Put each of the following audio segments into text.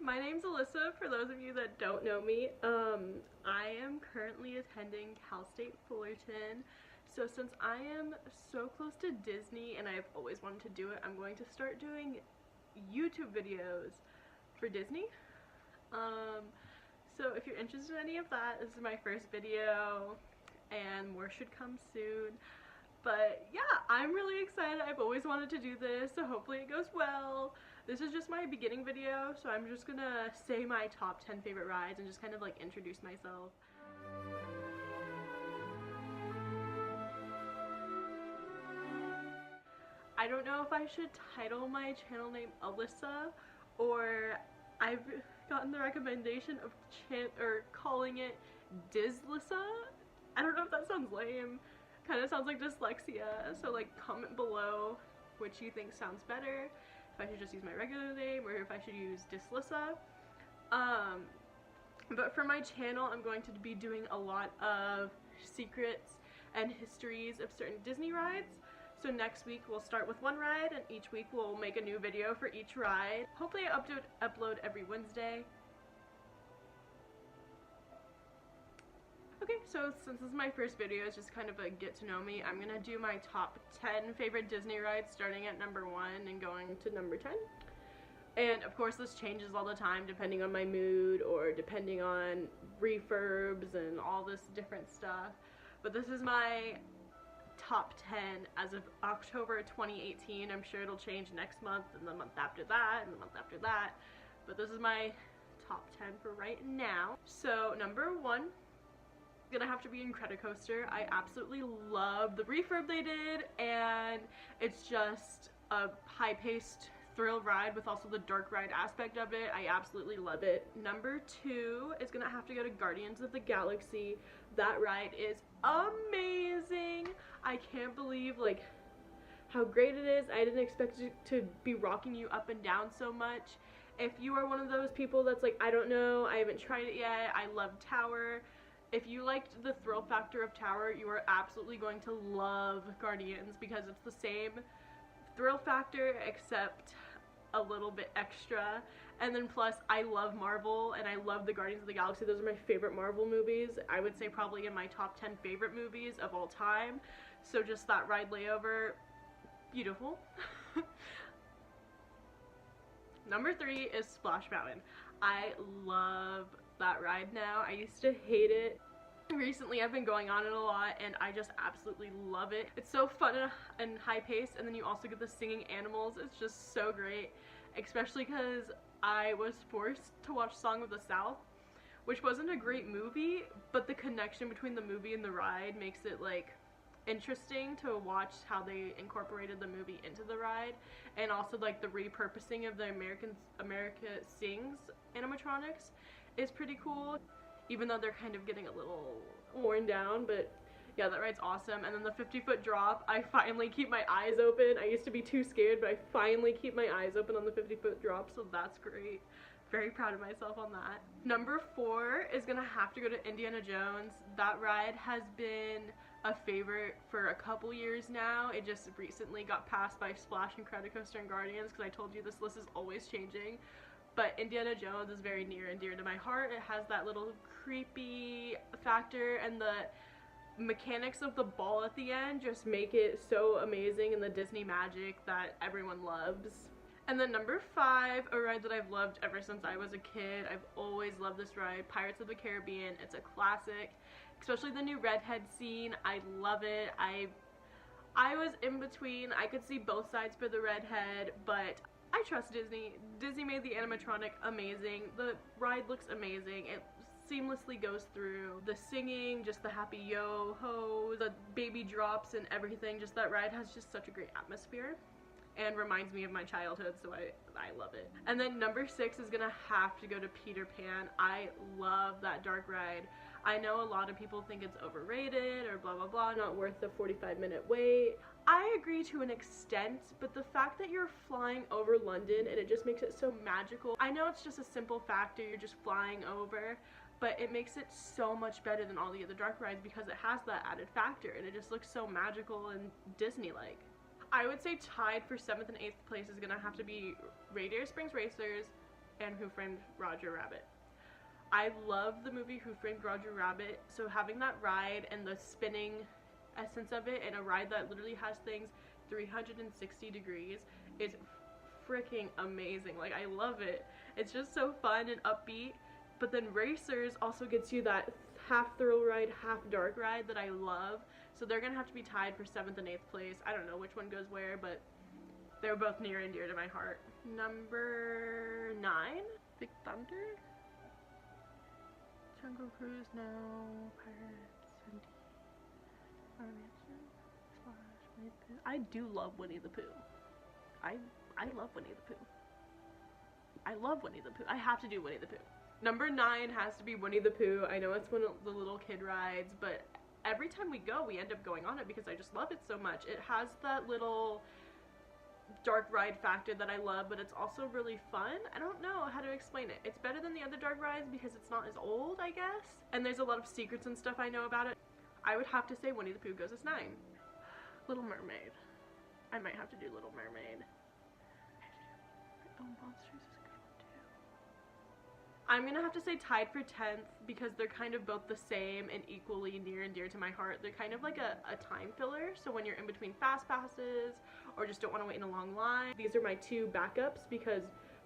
my name's Alyssa, for those of you that don't know me. I am currently attending Cal State Fullerton. So since I am so close to Disney and I've always wanted to do it, I'm going to start doing YouTube videos for Disney. So if you're interested in any of that, this is my first video and more should come soon. But yeah, I'm really excited. I've always wanted to do this, so hopefully it goes well. This is just my beginning video, so I'm just gonna say my top 10 favorite rides and just kind of like introduce myself. I don't know if I should title my channel name Alyssa, or I've gotten the recommendation of calling it Dizlyssa. I don't know if that sounds lame. Kind of sounds like dyslexia, so like comment below which you think sounds better, if I should just use my regular name or if I should use Dizlyssa. But for my channel, I'm going to be doing a lot of secrets and histories of certain Disney rides. So next week we'll start with one ride, and each week we'll make a new video for each ride. Hopefully I upload every Wednesday. Okay, so since this is my first video, it's just kind of a get to know me. I'm gonna do my top 10 favorite Disney rides, starting at number 1 and going to number 10. And of course this changes all the time depending on my mood or depending on refurbs and all this different stuff. But this is my top 10 as of October 2018. I'm sure it'll change next month and the month after that and the month after that. But this is my top 10 for right now. So number 1, gonna have to be Incredicoaster. I absolutely love the refurb they did, and it's just a high-paced thrill ride with also the dark ride aspect of it. I absolutely love it. Number 2 is gonna have to go to Guardians of the Galaxy. That ride is amazing. I can't believe like how great it is. I didn't expect it to be rocking you up and down so much. If you are one of those people that's like, I don't know, I haven't tried it yet, I love Tower. If you liked the thrill factor of Tower, you are absolutely going to love Guardians, because it's the same thrill factor except a little bit extra. And then plus, I love Marvel and I love the Guardians of the Galaxy. Those are my favorite Marvel movies. I would say probably in my top 10 favorite movies of all time. So just that ride layover, beautiful. Number 3 is Splash Mountain. I love that ride now. I used to hate it. Recently I've been going on it a lot and I just absolutely love it. It's so fun and high paced, and then you also get the singing animals. It's just so great, especially because I was forced to watch Song of the South, which wasn't a great movie, but the connection between the movie and the ride makes it like interesting to watch how they incorporated the movie into the ride, and also like the repurposing of the America Sings animatronics is pretty cool, even though they're kind of getting a little worn down. But yeah, that ride's awesome. And then the 50-foot drop, I finally keep my eyes open. I used to be too scared, but I finally keep my eyes open on the 50-foot drop, so that's great. Very proud of myself on that. Number 4 is gonna have to go to Indiana Jones. That ride has been a favorite for a couple years now. It just recently got passed by Splash, Incredicoaster, and Guardians, because I told you this list is always changing. But Indiana Jones is very near and dear to my heart. It has that little creepy factor, and the mechanics of the ball at the end just make it so amazing, and the Disney magic that everyone loves. And then number 5, a ride that I've loved ever since I was a kid. I've always loved this ride, Pirates of the Caribbean. It's a classic, especially the new redhead scene. I love it. I was in between. I could see both sides for the redhead, but I trust Disney. Disney made the animatronic amazing. The ride looks amazing. It seamlessly goes through. The singing, just the happy yo-ho, the baby drops and everything. Just that ride has just such a great atmosphere and reminds me of my childhood, so I love it. And then number 6 is gonna have to go to Peter Pan. I love that dark ride. I know a lot of people think it's overrated or blah blah blah, not worth the 45-minute wait. I agree to an extent, but the fact that you're flying over London and it just makes it so magical. I know it's just a simple factor, you're just flying over, but it makes it so much better than all the other dark rides because it has that added factor and it just looks so magical and Disney-like. I would say tied for 7th and 8th place is gonna have to be Radiator Springs Racers, and Who Framed Roger Rabbit. I love the movie Who Framed Roger Rabbit, so having that ride and the spinning essence of it, and a ride that literally has things 360 degrees is freaking amazing. Like, I love it. It's just so fun and upbeat. But then Racers also gets you that half thrill ride, half dark ride that I love. So they're gonna have to be tied for 7th and 8th place. I don't know which one goes where, but they're both near and dear to my heart. Number 9, Big Thunder. Jungle Cruise, no. Pirates, and Mansion, Splash, Winnie the Pooh. I do love Winnie the Pooh. I love Winnie the Pooh. I love Winnie the Pooh. I have to do Winnie the Pooh. Number 9 has to be Winnie the Pooh. I know it's one of the little kid rides, but every time we go, we end up going on it because I just love it so much. It has that little dark ride factor that I love, but it's also really fun. I don't know how to explain it. It's better than the other dark rides because it's not as old, I guess. And there's a lot of secrets and stuff I know about it. I would have to say Winnie the Pooh goes as 9. Little Mermaid. I might have to do Little Mermaid. Oh, Monsters is a good one too. I'm gonna have to say tied for 10th because they're kind of both the same and equally near and dear to my heart. They're kind of like a time filler, so when you're in between fast passes or just don't want to wait in a long line. These are my 2 backups because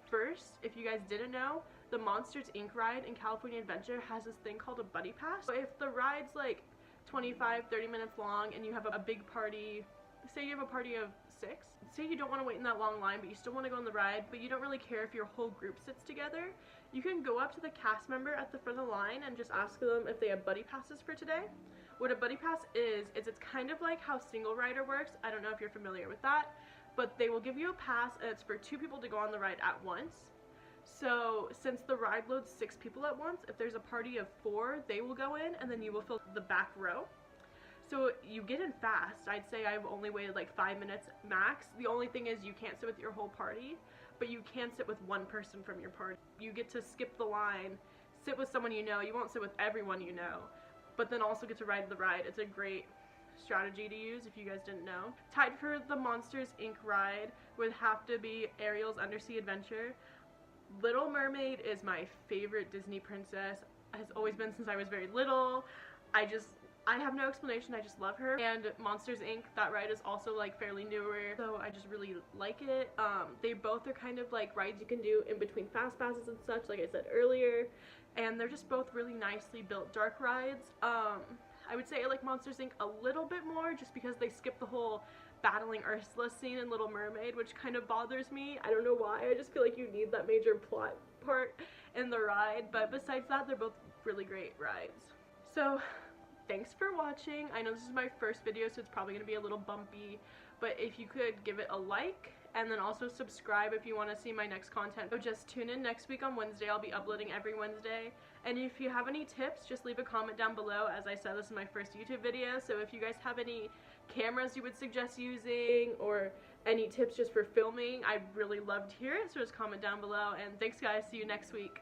first, if you guys didn't know, the Monsters Inc. ride in California Adventure has this thing called a buddy pass. So if the ride's like 25-30 minutes long and you have a big party, say you have a party of 6, say you don't want to wait in that long line but you still want to go on the ride, but you don't really care if your whole group sits together, you can go up to the cast member at the front of the line and just ask them if they have buddy passes for today. What a buddy pass is it's kind of like how single rider works. I don't know if you're familiar with that, but they will give you a pass and it's for 2 people to go on the ride at once. So since the ride loads 6 people at once, if there's a party of 4, they will go in and then you will fill the back row. So you get in fast. I'd say I've only waited like 5 minutes max. The only thing is you can't sit with your whole party, but you can sit with one person from your party. You get to skip the line, sit with someone you know. You won't sit with everyone you know, but then also get to ride the ride. It's a great strategy to use if you guys didn't know. Tied for the Monsters Inc. ride would have to be Ariel's Undersea Adventure. Little Mermaid is my favorite Disney princess. Has always been since I was very little. I have no explanation, I just love her. And Monsters Inc., that ride is also like fairly newer, so I just really like it. They both are kind of like rides you can do in between fast passes and such, like I said earlier, and they're just both really nicely built dark rides. I would say I like Monsters Inc. a little bit more just because they skip the whole battling Ursula scene in Little Mermaid, which kind of bothers me. I don't know why, I just feel like you need that major plot part in the ride, but besides that, they're both really great rides. So thanks for watching. I know this is my first video, so it's probably going to be a little bumpy, but if you could give it a like and then also subscribe if you want to see my next content. So just tune in next week on Wednesday. I'll be uploading every Wednesday. And if you have any tips, just leave a comment down below. As I said, this is my first YouTube video, so if you guys have any cameras you would suggest using or any tips just for filming, I'd really love to hear it, so just comment down below. And thanks guys, see you next week.